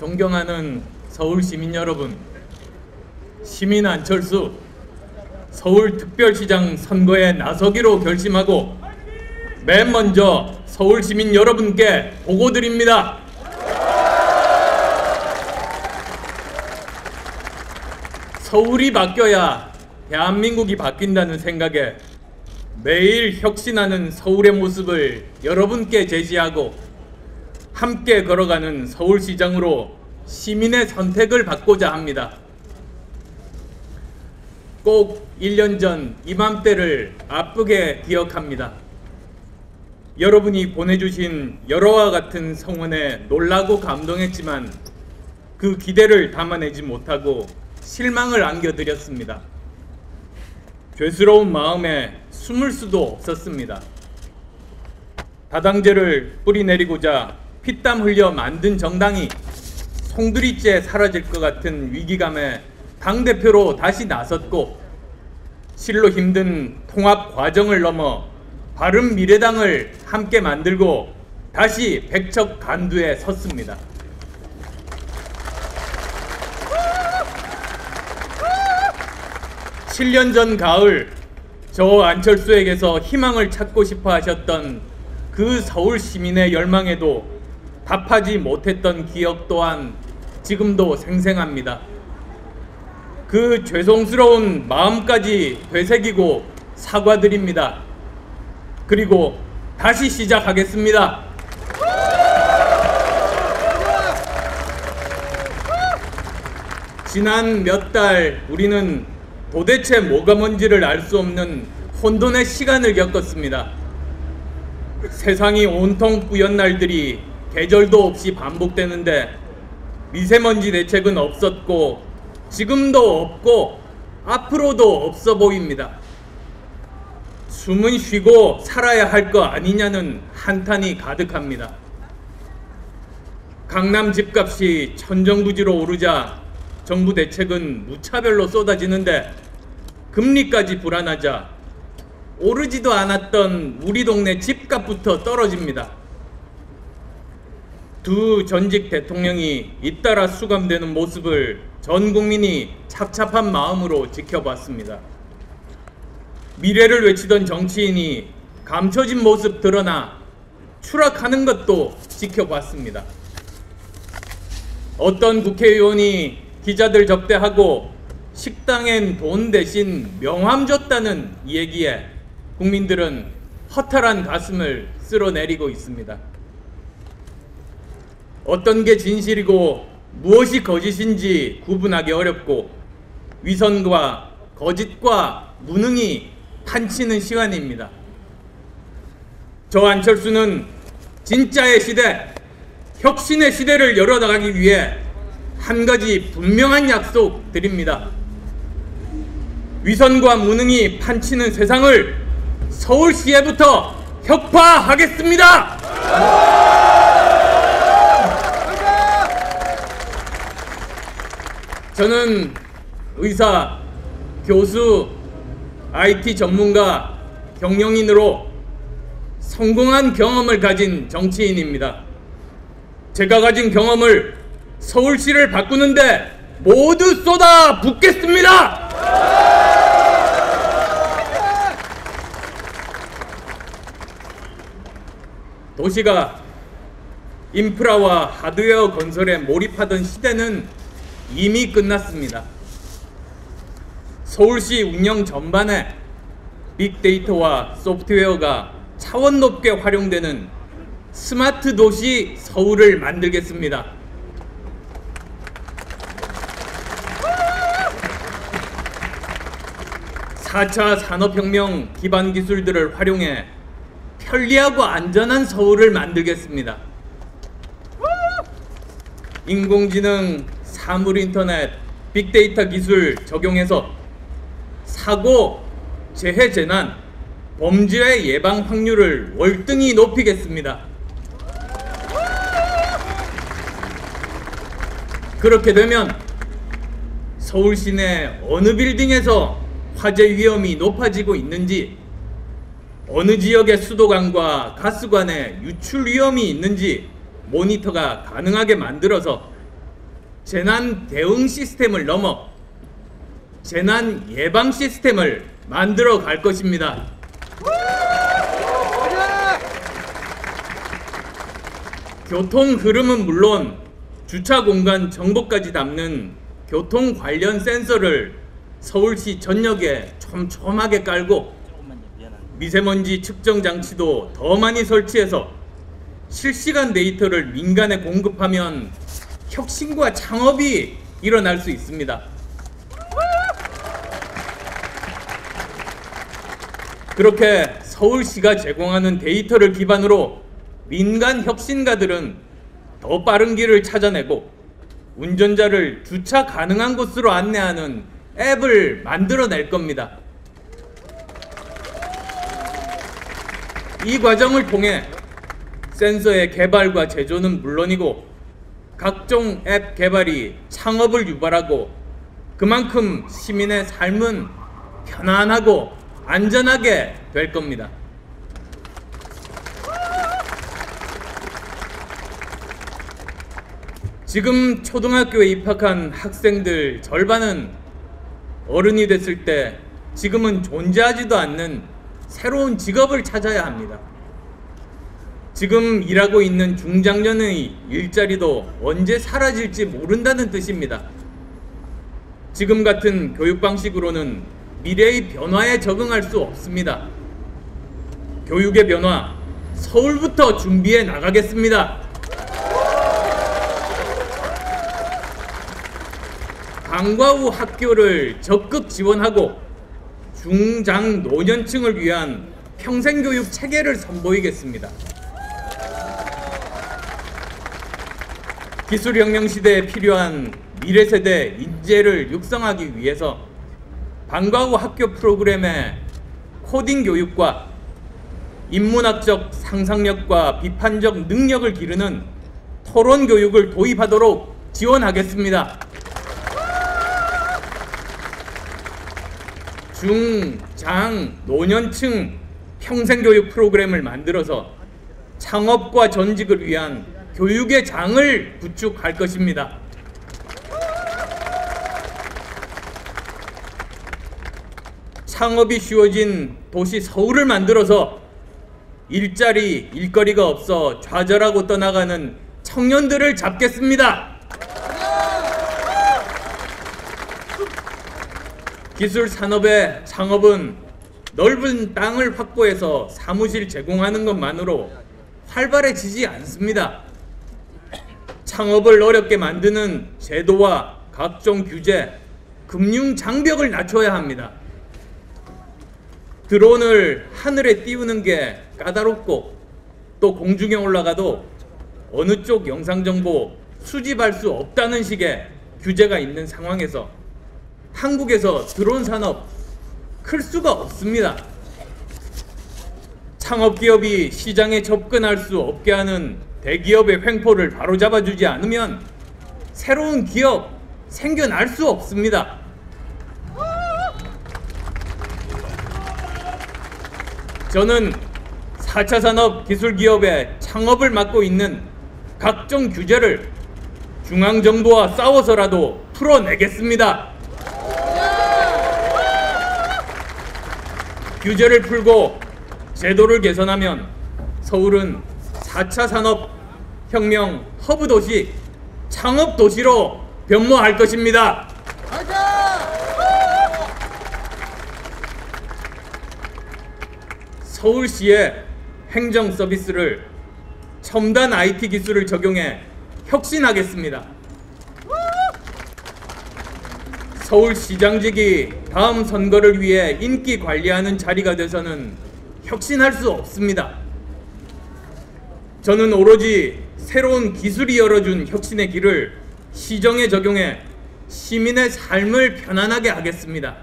존경하는 서울 시민 여러분, 시민 안철수 서울특별시장 선거에 나서기로 결심하고 맨 먼저 서울 시민 여러분께 보고드립니다. 서울이 바뀌어야 대한민국이 바뀐다는 생각에 매일 혁신하는 서울의 모습을 여러분께 제시하고 함께 걸어가는 서울시장으로 시민의 선택을 받고자 합니다. 꼭 1년 전 이맘때를 아프게 기억합니다. 여러분이 보내주신 여러와 같은 성원에 놀라고 감동했지만 그 기대를 담아내지 못하고 실망을 안겨드렸습니다. 죄스러운 마음에 숨을 수도 없었습니다. 다당제를 뿌리내리고자 피땀 흘려 만든 정당이 송두리째 사라질 것 같은 위기감에 당대표로 다시 나섰고 실로 힘든 통합 과정을 넘어 바른미래당을 함께 만들고 다시 백척간두에 섰습니다. 칠 년 전 가을 저 안철수에게서 희망을 찾고 싶어 하셨던 그 서울 시민의 열망에도 답하지 못했던 기억 또한 지금도 생생합니다. 그 죄송스러운 마음까지 되새기고 사과드립니다. 그리고 다시 시작하겠습니다. 지난 몇 달 우리는 도대체 뭐가 뭔지를 알 수 없는 혼돈의 시간을 겪었습니다. 세상이 온통 뿌연 날들이 계절도 없이 반복되는데 미세먼지 대책은 없었고 지금도 없고 앞으로도 없어 보입니다. 숨은 쉬고 살아야 할 거 아니냐는 한탄이 가득합니다. 강남 집값이 천정부지로 오르자 정부 대책은 무차별로 쏟아지는데 금리까지 불안하자 오르지도 않았던 우리 동네 집값부터 떨어집니다. 두 전직 대통령이 잇따라 수감되는 모습을 전 국민이 착잡한 마음으로 지켜봤습니다. 미래를 외치던 정치인이 감춰진 모습 드러나 추락하는 것도 지켜봤습니다. 어떤 국회의원이 기자들 접대하고 식당엔 돈 대신 명함 줬다는 얘기에 국민들은 허탈한 가슴을 쓸어내리고 있습니다. 어떤 게 진실이고 무엇이 거짓인지 구분하기 어렵고 위선과 거짓과 무능이 판치는 시간입니다. 저 안철수는 진짜의 시대, 혁신의 시대를 열어나가기 위해 한 가지 분명한 약속 드립니다. 위선과 무능이 판치는 세상을 서울시에부터 혁파하겠습니다. 저는 의사, 교수, IT 전문가, 경영인으로 성공한 경험을 가진 정치인입니다. 제가 가진 경험을 서울시를 바꾸는데 모두 쏟아 붓겠습니다. 도시가 인프라와 하드웨어 건설에 몰입하던 시대는 이미 끝났습니다. 서울시 운영 전반에 빅데이터와 소프트웨어가 차원 높게 활용되는 스마트 도시 서울을 만들겠습니다. 4차 산업혁명 기반 기술들을 활용해 편리하고 안전한 서울을 만들겠습니다. 인공지능, 사물인터넷, 빅데이터 기술 적용해서 사고, 재해 재난, 범죄 예방 확률을 월등히 높이겠습니다. 그렇게 되면 서울 시내 어느 빌딩에서 화재 위험이 높아지고 있는지, 어느 지역의 수도관과 가스관에 유출 위험이 있는지 모니터가 가능하게 만들어서 재난 대응 시스템을 넘어 재난 예방 시스템을 만들어 갈 것입니다. 교통 흐름은 물론 주차 공간 정보까지 담는 교통 관련 센서를 서울시 전역에 촘촘하게 깔고 미세먼지 측정 장치도 더 많이 설치해서 실시간 데이터를 민간에 공급하면 혁신과 창업이 일어날 수 있습니다. 그렇게 서울시가 제공하는 데이터를 기반으로 민간 혁신가들은 더 빠른 길을 찾아내고 운전자를 주차 가능한 곳으로 안내하는 앱을 만들어낼 겁니다. 이 과정을 통해 센서의 개발과 제조는 물론이고 각종 앱 개발이 창업을 유발하고 그만큼 시민의 삶은 편안하고 안전하게 될 겁니다. 지금 초등학교에 입학한 학생들 절반은 어른이 됐을 때 지금은 존재하지도 않는 새로운 직업을 찾아야 합니다. 지금 일하고 있는 중장년의 일자리도 언제 사라질지 모른다는 뜻입니다. 지금 같은 교육 방식으로는 미래의 변화에 적응할 수 없습니다. 교육의 변화, 서울부터 준비해 나가겠습니다. 방과 후 학교를 적극 지원하고 중장 노년층을 위한 평생교육 체계를 선보이겠습니다. 기술혁명 시대에 필요한 미래세대 인재를 육성하기 위해서 방과 후 학교 프로그램의 코딩 교육과 인문학적 상상력과 비판적 능력을 기르는 토론 교육을 도입하도록 지원하겠습니다. 중, 장, 노년층 평생교육 프로그램을 만들어서 창업과 전직을 위한 교육의 장을 구축할 것입니다. 창업이 쉬워진 도시 서울을 만들어서 일자리, 일거리가 없어 좌절하고 떠나가는 청년들을 잡겠습니다. 기술 산업의 창업은 넓은 땅을 확보해서 사무실 제공하는 것만으로 활발해지지 않습니다. 창업을 어렵게 만드는 제도와 각종 규제, 금융 장벽을 낮춰야 합니다. 드론을 하늘에 띄우는 게 까다롭고 또 공중에 올라가도 어느 쪽 영상 정보 수집할 수 없다는 식의 규제가 있는 상황에서 한국에서 드론 산업 클 수가 없습니다. 창업기업이 시장에 접근할 수 없게 하는 대기업의 횡포를 바로잡아주지 않으면 새로운 기업 생겨날 수 없습니다. 저는 4차 산업 기술기업의 창업을 맡고 있는 각종 규제를 중앙정부와 싸워서라도 풀어내겠습니다. 규제를 풀고 제도를 개선하면 서울은 4차 산업혁명 허브도시, 창업도시로 변모할 것입니다. 서울시의 행정 서비스를 첨단 IT 기술을 적용해 혁신하겠습니다. 서울시장직이 다음 선거를 위해 인기 관리하는 자리가 돼서는 혁신할 수 없습니다. 저는 오로지 새로운 기술이 열어준 혁신의 길을 시정에 적용해 시민의 삶을 편안하게 하겠습니다.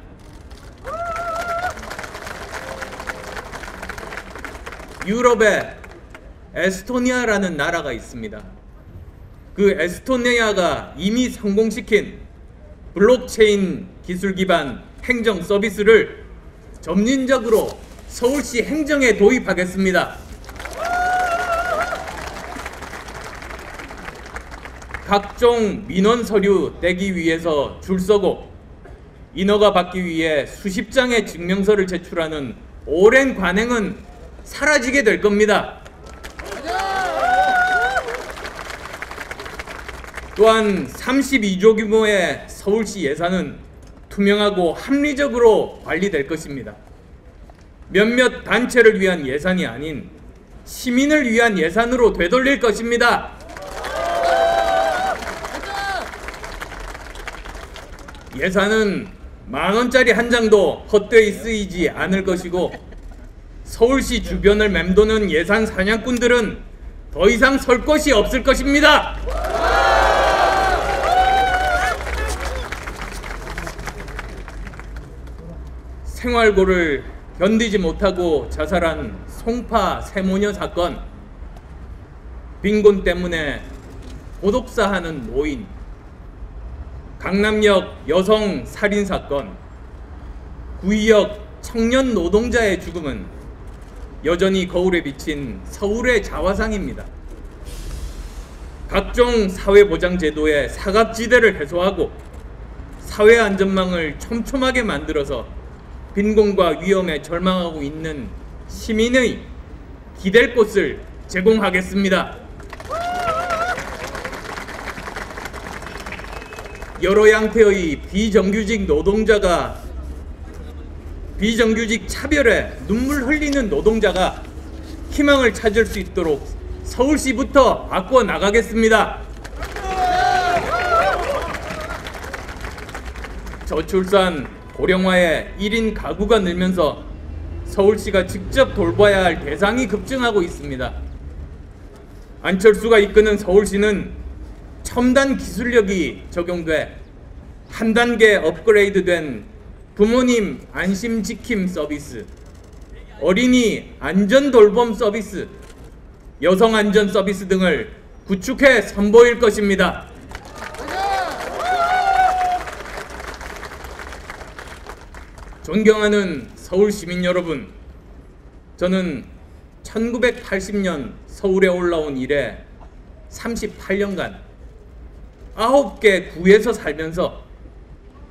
유럽에 에스토니아라는 나라가 있습니다. 그 에스토니아가 이미 성공시킨 블록체인 기술 기반 행정 서비스를 점진적으로 서울시 행정에 도입하겠습니다. 각종 민원 서류 떼기 위해서 줄 서고 인허가 받기 위해 수십 장의 증명서를 제출하는 오랜 관행은 사라지게 될 겁니다. 또한 32조 규모의 서울시 예산은 투명하고 합리적으로 관리될 것입니다. 몇몇 단체를 위한 예산이 아닌 시민을 위한 예산으로 되돌릴 것입니다. 예산은 10,000원짜리 한 장도 헛되이 쓰이지 않을 것이고 서울시 주변을 맴도는 예산 사냥꾼들은 더 이상 설 곳이 없을 것입니다. 생활고를 견디지 못하고 자살한 송파 세모녀 사건, 빈곤 때문에 고독사하는 노인, 강남역 여성 살인 사건, 구의역 청년 노동자의 죽음은 여전히 거울에 비친 서울의 자화상입니다. 각종 사회보장 제도의 사각지대를 해소하고 사회 안전망을 촘촘하게 만들어서 빈곤과 위험에 절망하고 있는 시민의 기댈 곳을 제공하겠습니다. 여러 양태의 비정규직 차별에 눈물 흘리는 노동자가 희망을 찾을 수 있도록 서울시부터 바꿔 나가겠습니다. 저출산, 고령화에 1인 가구가 늘면서 서울시가 직접 돌봐야 할 대상이 급증하고 있습니다. 안철수가 이끄는 서울시는 첨단 기술력이 적용돼 한 단계 업그레이드된 부모님 안심 지킴 서비스, 어린이 안전 돌봄 서비스, 여성 안전 서비스 등을 구축해 선보일 것입니다. 존경하는 서울 시민 여러분, 저는 1980년 서울에 올라온 이래 38년간 9개 구에서 살면서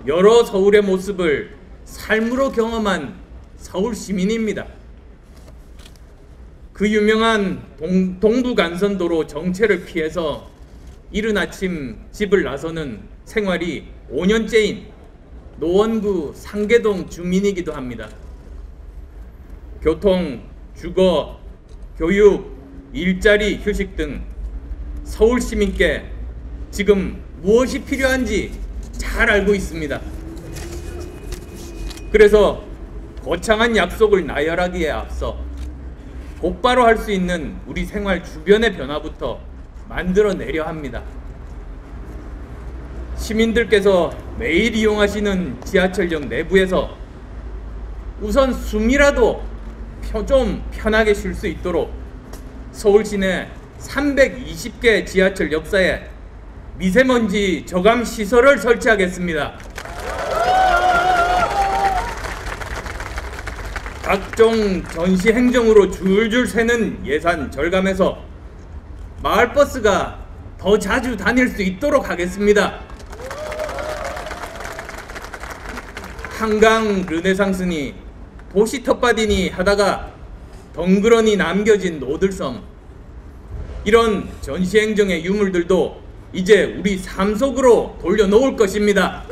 여러 서울의 모습을 삶으로 경험한 서울 시민입니다. 그 유명한 동부간선도로 정체를 피해서 이른 아침 집을 나서는 생활이 5년째인 노원구 상계동 주민이기도 합니다. 교통, 주거, 교육, 일자리, 휴식 등 서울 시민께 지금 무엇이 필요한지 잘 알고 있습니다. 그래서 거창한 약속을 나열하기에 앞서 곧바로 할 수 있는 우리 생활 주변의 변화부터 만들어내려 합니다. 시민들께서 매일 이용하시는 지하철역 내부에서 우선 숨이라도 좀 편하게 쉴 수 있도록 서울 시내 320개 지하철 역사에 미세먼지 저감 시설을 설치하겠습니다. 각종 전시 행정으로 줄줄 새는 예산 절감해서 마을버스가 더 자주 다닐 수 있도록 하겠습니다. 한강 르네상스니 도시 텃밭이니 하다가 덩그러니 남겨진 노들섬, 이런 전시행정의 유물들도 이제 우리 삶 속으로 돌려놓을 것입니다.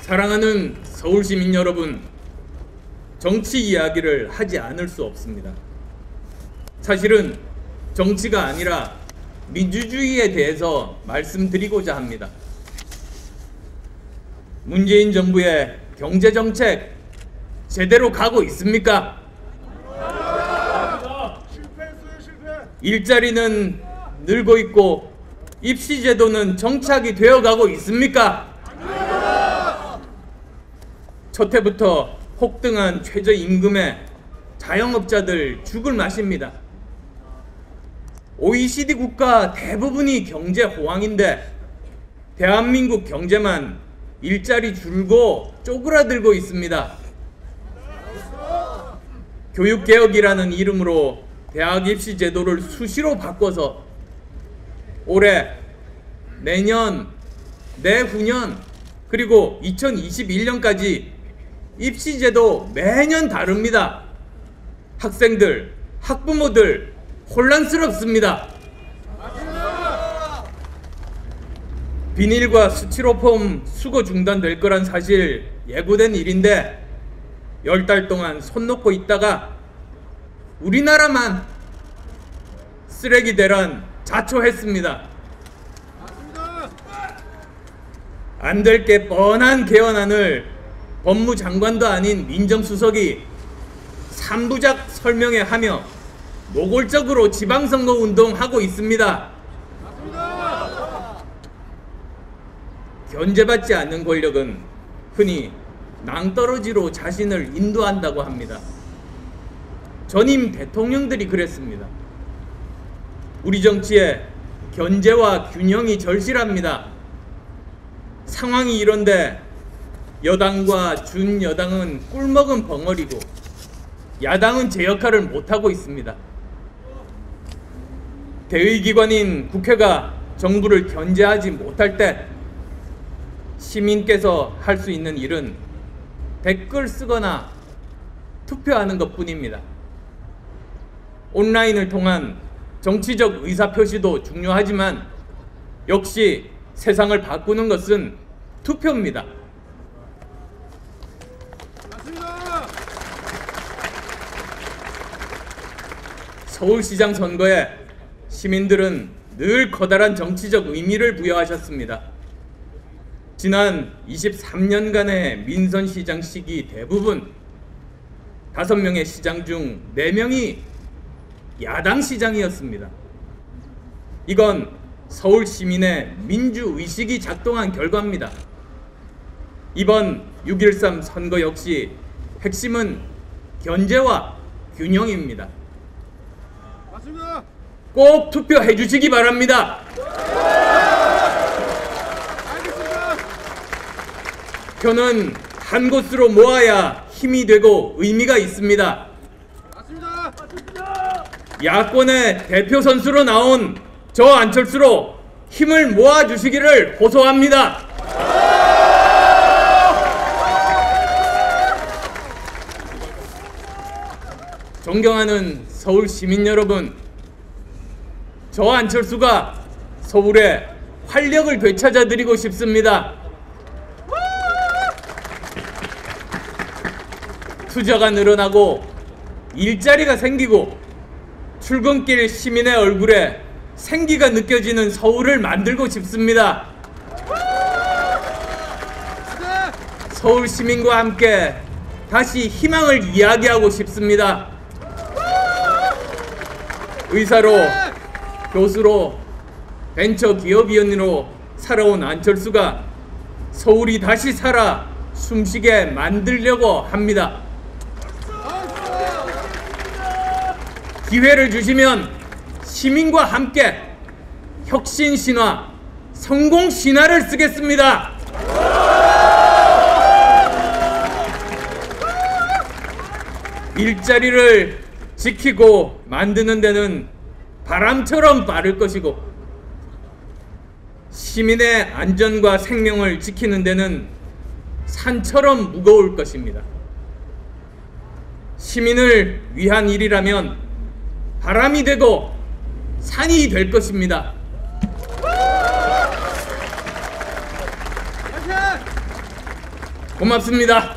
사랑하는 서울시민 여러분, 정치 이야기를 하지 않을 수 없습니다. 사실은 정치가 아니라 민주주의에 대해서 말씀드리고자 합니다. 문재인 정부의 경제정책 제대로 가고 있습니까? 일자리는 늘고 있고 입시제도는 정착이 되어가고 있습니까? 첫 해부터 폭등한 최저임금에 자영업자들 죽을 맛입니다. OECD 국가 대부분이 경제 호황인데 대한민국 경제만 일자리 줄고 쪼그라들고 있습니다. 교육개혁이라는 이름으로 대학 입시 제도를 수시로 바꿔서 올해, 내년, 내후년, 그리고 2021년까지 입시 제도 매년 다릅니다. 학생들, 학부모들 혼란스럽습니다. 비닐과 스티로폼 수거 중단될 거란 사실 예고된 일인데 10달 동안 손 놓고 있다가 우리나라만 쓰레기 대란 자초했습니다. 안 될 게 뻔한 개헌안을 법무장관도 아닌 민정수석이 3부작 설명회 하며 노골적으로 지방선거 운동하고 있습니다. 견제받지 않는 권력은 흔히 낭떠러지로 자신을 인도한다고 합니다. 전임 대통령들이 그랬습니다. 우리 정치에 견제와 균형이 절실합니다. 상황이 이런데 여당과 준여당은 꿀먹은 벙어리고 야당은 제 역할을 못하고 있습니다. 대의기관인 국회가 정부를 견제하지 못할 때 시민께서 할 수 있는 일은 댓글 쓰거나 투표하는 것뿐입니다. 온라인을 통한 정치적 의사표시도 중요하지만 역시 세상을 바꾸는 것은 투표입니다. 서울시장 선거에 시민들은 늘 커다란 정치적 의미를 부여하셨습니다. 지난 23년간의 민선시장 시기 대부분 5명의 시장 중 4명이 야당 시장이었습니다. 이건 서울 시민의 민주의식이 작동한 결과입니다. 이번 6.13 선거 역시 핵심은 견제와 균형입니다. 맞습니다. 꼭 투표해 주시기 바랍니다. 알겠습니다. 표는 한 곳으로 모아야 힘이 되고 의미가 있습니다. 맞습니다. 야권의 대표 선수로 나온 저 안철수로 힘을 모아 주시기를 호소합니다. 존경하는 서울 시민 여러분, 저 안철수가 서울에 활력을 되찾아 드리고 싶습니다. 투자가 늘어나고 일자리가 생기고 출근길 시민의 얼굴에 생기가 느껴지는 서울을 만들고 싶습니다. 서울 시민과 함께 다시 희망을 이야기하고 싶습니다. 의사로, 교수로, 벤처기업위원으로 살아온 안철수가 서울이 다시 살아 숨쉬게 만들려고 합니다. 기회를 주시면 시민과 함께 혁신 신화, 성공 신화를 쓰겠습니다. 일자리를 지키고 만드는 데는 바람처럼 빠를 것이고 시민의 안전과 생명을 지키는 데는 산처럼 무거울 것입니다. 시민을 위한 일이라면 바람이 되고 산이 될 것입니다. 고맙습니다.